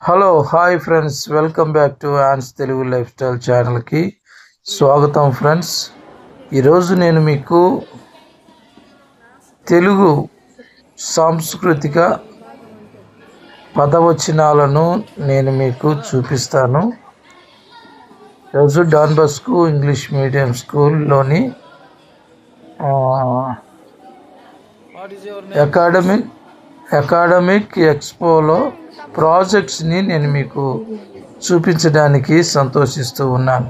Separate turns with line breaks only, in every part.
Hello hi friends, welcome back to Ann's Telugu lifestyle ఛానల్కి స్వాగతం friends. ఈరోజు నేను మీకు తెలుగు సాంస్కృతిక పదవచనాలను నేను మీకు చూపిస్తాను. ఈరోజు డాన్ బస్కో ఇంగ్లీష్ మీడియం స్కూల్లోని అకాడమిక్ ఎక్స్పోలో ప్రాజెక్ట్స్ని నేను మీకు చూపించడానికి సంతోషిస్తూ ఉన్నాను.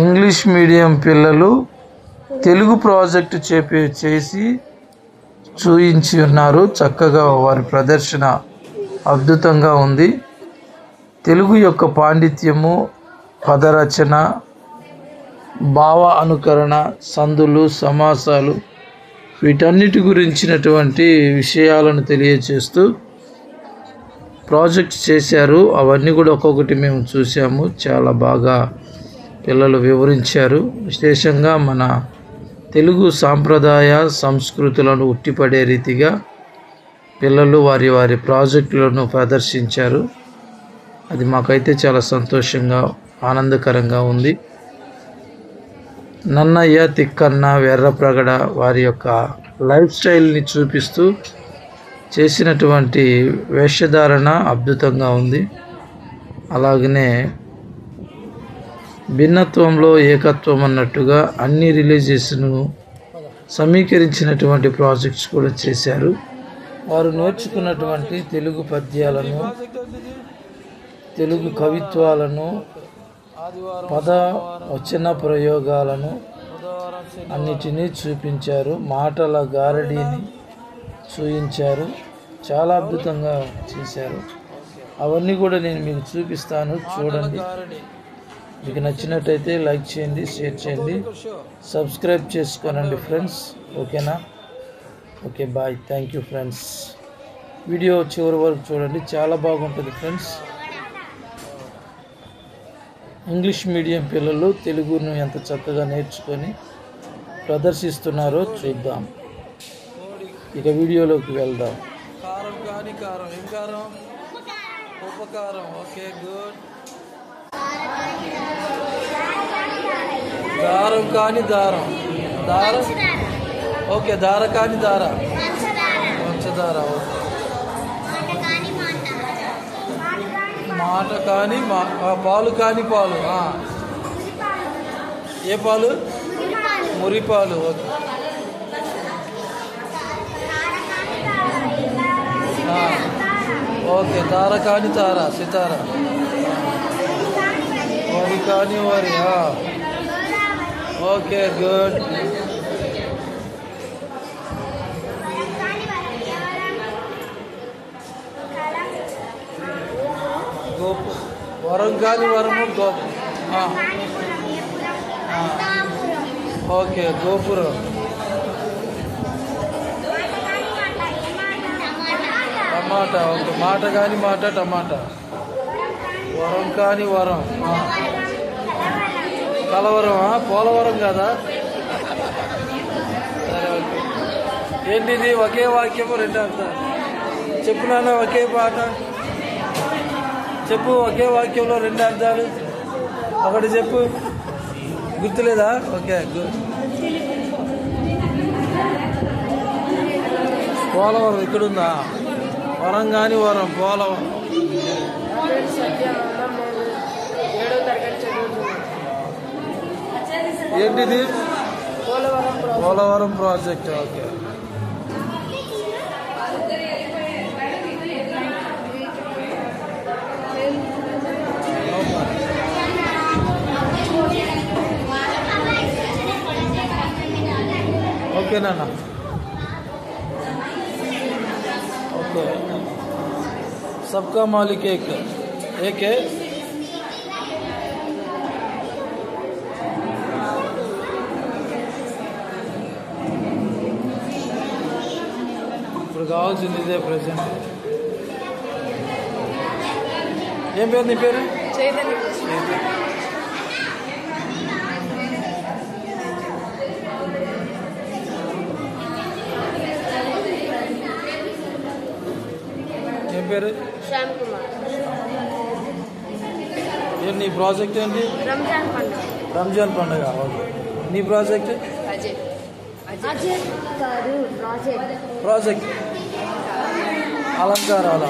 ఇంగ్లీష్ మీడియం పిల్లలు తెలుగు ప్రాజెక్టు చేసి చూయించి ఉన్నారు. చక్కగా వారి ప్రదర్శన అద్భుతంగా ఉంది. తెలుగు యొక్క పాండిత్యము, పదరచన, భావ అనుకరణ, సందులు, సమాసాలు, వీటన్నిటి గురించినటువంటి విషయాలను తెలియజేస్తూ ప్రాజెక్ట్స్ చేశారు. అవన్నీ కూడా ఒక్కొక్కటి మేము చూసాము. చాలా బాగా పిల్లలు వివరించారు. విశేషంగా మన తెలుగు సాంప్రదాయ సంస్కృతులను ఉట్టిపడే రీతిగా పిల్లలు వారి ప్రాజెక్టులను ప్రదర్శించారు. అది మాకైతే చాలా సంతోషంగా, ఆనందకరంగా ఉంది. నన్నయ్య, తిక్కన్న, వెర్రప్రగడ వారి యొక్క లైఫ్ స్టైల్ని చూపిస్తూ చేసినటువంటి వేషధారణ అద్భుతంగా ఉంది. అలాగనే భిన్నత్వంలో ఏకత్వం అన్నట్టుగా అన్ని రిలీజియస్ను సమీకరించినటువంటి ప్రాజెక్ట్స్ కూడా చేశారు. వారు నేర్చుకున్నటువంటి తెలుగు పద్యాలను, తెలుగు కవిత్వాలను, పద వచన ప్రయోగాలను అన్నిటినీ చూపించారు. మాటల గారడీని చూపించారు. చాలా అద్భుతంగా చేశారు. అవన్నీ కూడా నేను మీకు చూపిస్తాను, చూడండి. మీకు నచ్చినట్టయితే లైక్ చేయండి, షేర్ చేయండి, సబ్స్క్రైబ్ చేసుకోనండి ఫ్రెండ్స్. ఓకేనా? Okay, bye. Thank you friends. Video చివరి వరకు చూడండి, చాలా బాగుంటుంది ఫ్రెండ్స్. ఇంగ్లీష్ మీడియం పిల్లలు తెలుగును ఎంత చక్కగా నేర్చుకొని ప్రదర్శిస్తున్నారో చూద్దాం. ఇక వీడియోలోకి వెళ్దాం.
కారం కాని కారం, ఏం కారం? ఉపకారం. Okay, good. దారం కాని దారం, దారం. ఓకే, దార కాని దార, పంచదార. ఓకే. మాట కాని పాలు కాని పాలు. ఏ పాలు? మురిపాలు. ఓకే. ఓకే, తార కాని తార, సితార. వరి కాని వరి. Okay, good. గోపు. వరం కాని వరము, గోపు. ఓకే, గోపురం. టమాటా. ఓకే, మాట కాని మాట, టమాటా. వరం కాని వరం, కలవరం. పోలవరం కదా? సరే, ఓకే. ఏంటిది? ఒకే వాక్యము రెండు అర్థాలు చెప్పున్నాను. ఒకే పాట చెప్పు. ఒకే వాక్యంలో రెండు అర్థాలు. ఒకటి చెప్పు. గుర్తులేదా? Okay, good. పోలవరం ఇక్కడుందా? వరం కాని వరం, పోలవరం. ఏంటిది? పోలవరం ప్రాజెక్ట్. ఓకే. ఓకే నాన్న. ఓకే. सबका मालिक एक है. ఇప్పుడు కావాల్సింది ఇదే ప్రెసెంట్. ఏం పేరు నీ పేరు? చైతన్య. పేరు?
శ్యామ్ కుమార్.
నీ ప్రాజెక్ట్ ఏంటి?
రంజాన్ పండుగ.
రంజాన్ పండుగ. ఓకే. నీ ప్రాజెక్ట్?
అజయ్ గారు
ప్రాజెక్ట్ అలంకారాల.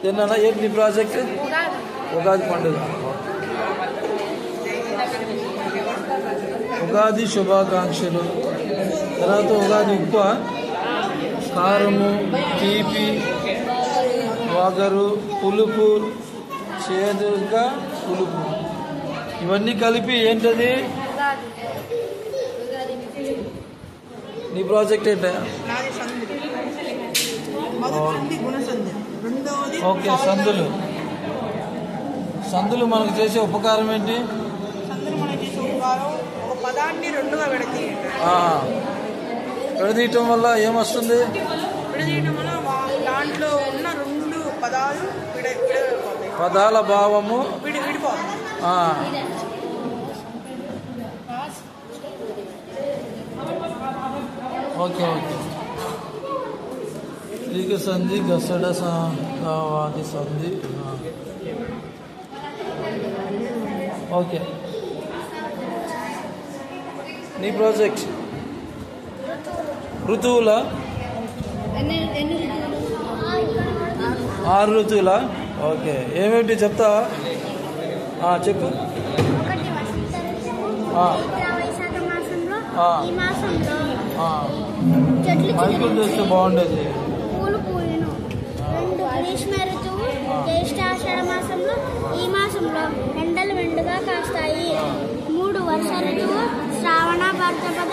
ఏనా ఏంటి నీ ప్రాజెక్ట్? ఉగాది పండుగ. ఉగాది శుభాకాంక్షలు. తర్వాత ఉగాది ఉప్పు, కారము, తీపి, వగరు, పులుపు, చేదుగా పులుపు, ఇవన్నీ కలిపి ఏంటది? నీ ప్రాజెక్ట్ ఏంటా? ఓకే. సందులు. సందులు మనకు చేసే ఉపకారం ఏంటి? విడదీయటం వల్ల ఏమొస్తుంది?
దాంట్లో ఉన్న రెండు పదాలు
పదాల భావము ఓకే. ఓకే. శ్రీక సంధి, గసడ వాది సంధి. ఓకే. నీ ప్రాజెక్ట్ ఋతువుల 6 ఋతువుల. ఓకే. ఏమేంటి చెప్తావా? చెప్పు. మైకులు చేస్తే బాగుండేది.
పూలు పూయను. 2 గ్రీష్మ ఋతువు జ్యేష్ఠాషాఢ మాసంలో. ఈ మాసంలో ఎండలు వెండుగా కాస్తాయి. 3 వర్ష ఋతువు శ్రావణ భాద్రపద.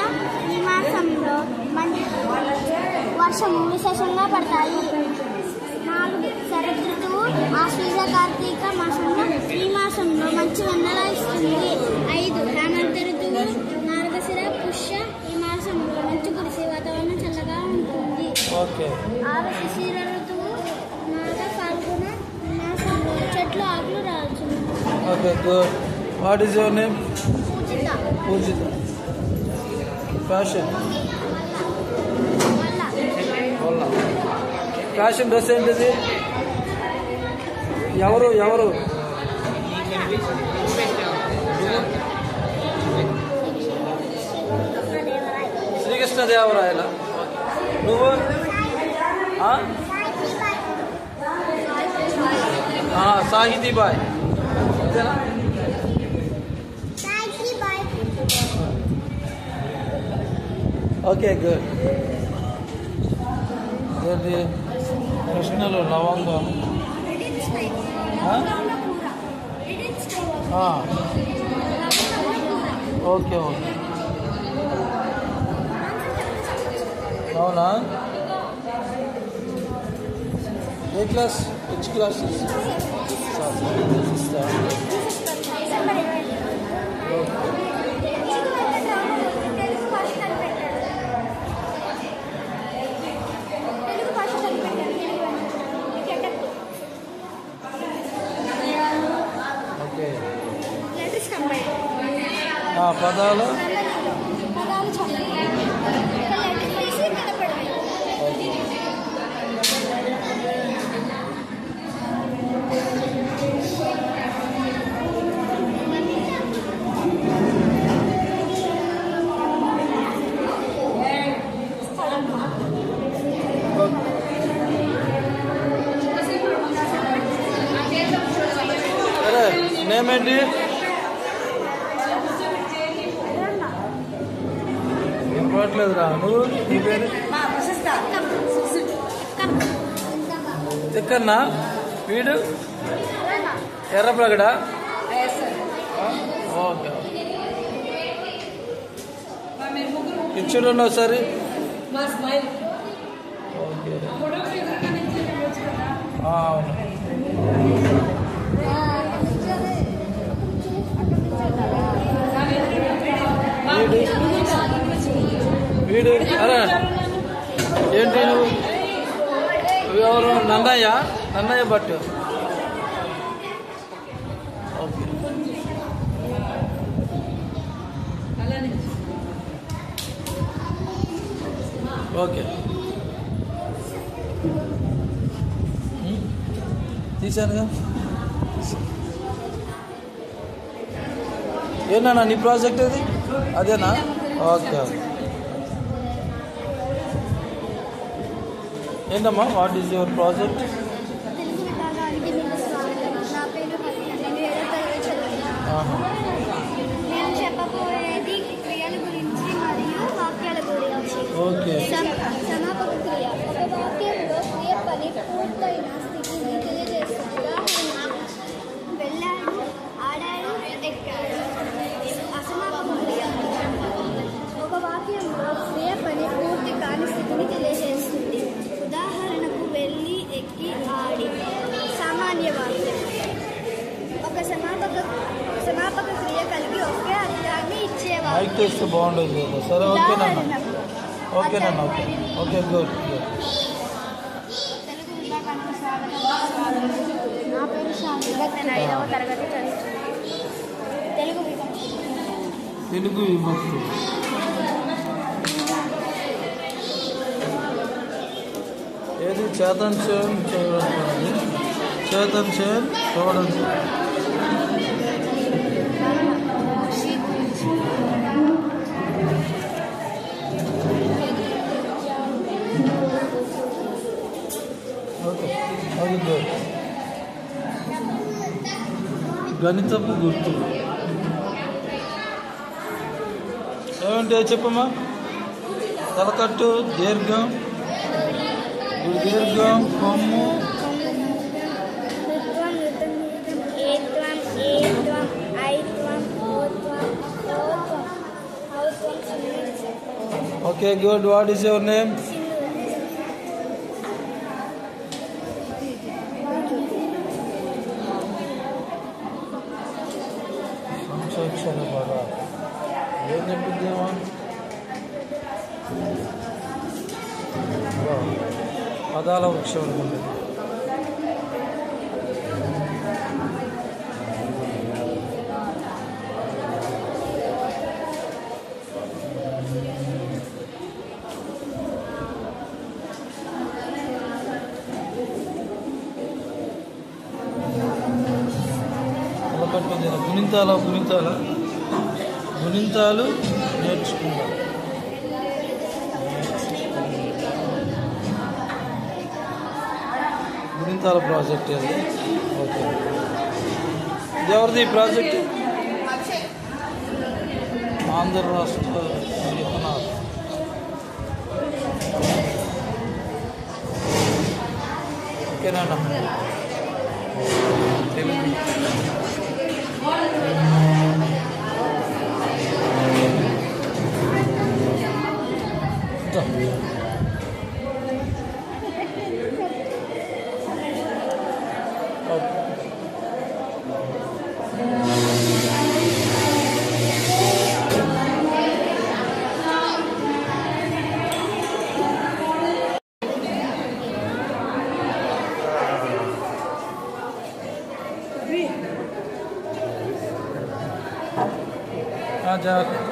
ఈ మాసంలో వర్షము విశేషంగా పడతాయి. 4 శరద్ ఋతువు ఆశ్వీజ కార్తీక మాసంలో. ఈ మాసంలో మంచి వెన్నెల ఇస్తుంది. 5 హేమంత ఋతువు మార్గశిర పుష్య. ఈ మాసంలో మంచు కురిసి వాతావరణం చల్లగా ఉంటుంది. 6 శిశిర ఋతువు మాఘ ఫాల్గుణ. ఈ మాసంలో చెట్లు ఆకులు రాల్చును.
Okay. Good. What is your name?
Poojitha.
Poojitha. Fashion fashion dress ఏంటిది? ఎవరు శ్రీకృష్ణదేవరాయల. నువ్వు? సాహితీబాయ్. అంతేనా? ఓకే. గుడ్. ఏంటి కృష్ణలో లవంగం. ఓకే. ఓకే. అవునా? ఏ క్లాస్? Which class? పదాలు నేమ్ ఏంటి? చెప్పట్లేదురా. నువ్వు? నీ పేరు? తిక్కన్నా. వీడు ఎర్రప్రగడ. ఓకే. ఇచ్చుడు ఒకసారి. ఓకే. అవును. వీడు అరే ఏంటి నువ్వు? ఎవరు? నన్నయ్య భట్. ఓకే. ఓకే తీసానుగా. ఏనా నీ ప్రాజెక్ట్ అది అదేనా? ఓకే. ఏంటమ్మా what is your project?
Telugu విభాగానికి మీకు స్వాగతం. నా పేరు హరిత. నేను 7వ తరగతి చదువుతున్నాను. నేను చెప్పబోయేది క్రియల గురించి మరియు వాక్యాల గురించి.
ఓకే.
సమాపక క్రియ ఒక వాక్యంలో క్రియ పని పూర్తయిన స్థితిని తెలియజేస్తుంది. ఉదాహరణ వెళ్ళాడు, ఆడాడు, ఎక్కాడు. అసమాపక క్రియ ఒక వాక్యంలో క్రియ పని పూర్తి కాని స్థితిని తెలియజేస్తుంది. ఉదాహరణకు వెళ్ళి, ఎక్కి, ఆడి. సామాన్య వాక్యం ఒక సమాపక క్రియ కలిగి ఒకే అర్థాన్ని ఇచ్చేవారు.
మైక్ తెస్తే బాగుండేది కదా. సరే ఓకేనన్నా. ఓకేనన్నా. Okay okay good.
తెలుగు విభాగానికి స్వాగతం. నా పేరు శాంతిగా. నేను 5వ తరగతి చదువుతున్నాను. తెలుగు
విభక్తి ఏది? చేతన్ చేన్ చూడండి. చేతన్ చేన్ చూడండి. ఓకే అది గుడ్. గణితపు గుర్తులు ఏమంటే చెప్పమ్మా. తలకట్టు, దీర్ఘం, దీర్ఘం, కొమ్ము, okay good. What is your name? సంక్షేక్షణ పద ఏం చెప్పిందేమో. పదాల వృక్షం అనుకుంటుంది. గుణింతాలు నేర్చుకున్నాం. గుణింతాల ప్రాజెక్ట్ అది. ఓకే. ఎవరిది ఈ ప్రాజెక్ట్? ఆంధ్ర రాష్ట్ర విత్తనాలు. ఓకేనా? జాగ్రత్త.